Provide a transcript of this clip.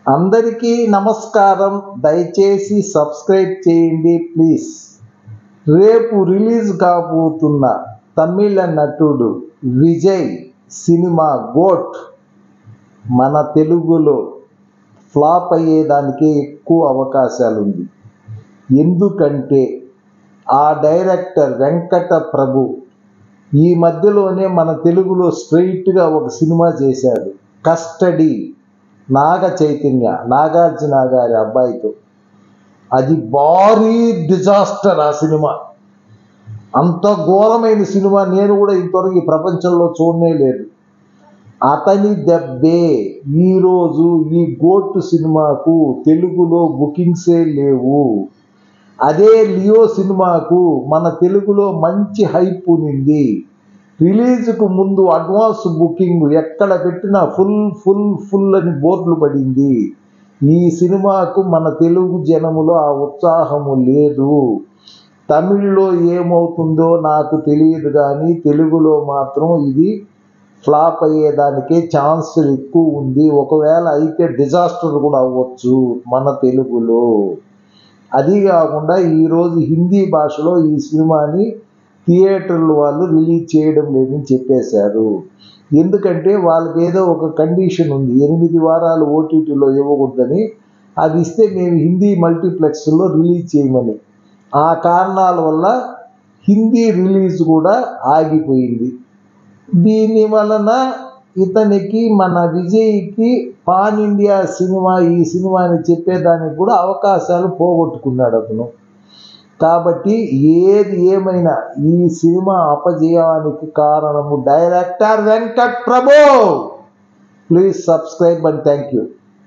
అందరికీ నమస్కారం. దయచేసి సబ్స్క్రైబ్ చేయండి ప్లీజ్. రేపు రిలీజ్ కాబోతున్న తమిళ నటుడు విజయ్ సినిమా గోట్ మన తెలుగులో ఫ్లాప్ అయ్యేదానికే ఎక్కువ అవకాశాలుంది. ఎందుకంటే ఆ డైరెక్టర్ వెంకట ప్రభు ఈ మధ్యలోనే మన తెలుగులో స్ట్రైట్గా ఒక సినిమా చేశాడు, కస్టడీ, నాగ చైతన్య, నాగార్జున గారి అబ్బాయితో. అది భారీ డిజాస్టర్. ఆ సినిమా అంత ఘోరమైన సినిమా నేను కూడా ఇంతవరకు ఈ ప్రపంచంలో చూడనే లేదు. అతని దెబ్బే ఈరోజు ఈ గోట్ సినిమాకు తెలుగులో బుకింగ్సే లేవు. అదే లియో సినిమాకు మన తెలుగులో మంచి హైప్ ఉంది. రిలీజ్కు ముందు అడ్వాన్స్ బుకింగ్ ఎక్కడ పెట్టినా ఫుల్ అని బోర్డులు పడింది. ఈ సినిమాకు మన తెలుగు జనములో ఆ ఉత్సాహము లేదు. తమిళ్లో ఏమవుతుందో నాకు తెలియదు, కానీ తెలుగులో మాత్రం ఇది ఫ్లాప్ అయ్యేదానికే ఛాన్స్ ఎక్కువ ఉంది. ఒకవేళ అయితే డిజాస్టర్ కూడా అవ్వచ్చు మన తెలుగులో. అది కాకుండా ఈరోజు హిందీ భాషలో ఈ సినిమాని థియేటర్లు వాళ్ళు రిలీజ్ చేయడం లేదని చెప్పేశారు. ఎందుకంటే వాళ్ళకి ఏదో ఒక కండిషన్ ఉంది, 8 వారాలు ఓటీటీలో ఇవ్వకూడదని. అది ఇస్తే మేము హిందీ మల్టీప్లెక్స్లో రిలీజ్ చేయమని. ఆ కారణాల వల్ల హిందీ రిలీజ్ కూడా ఆగిపోయింది. దీని వలన ఇతనికి, మన విజయ్కి పాన్ ఇండియా సినిమా, ఈ సినిమాని చెప్పేదానికి కూడా అవకాశాలు పోగొట్టుకున్నాడు అతను. కాబట్టి ఏది ఏమైనా ఈ సినిమా అపజయానికి కారణము director Venkat Prabhu. Please subscribe and thank you.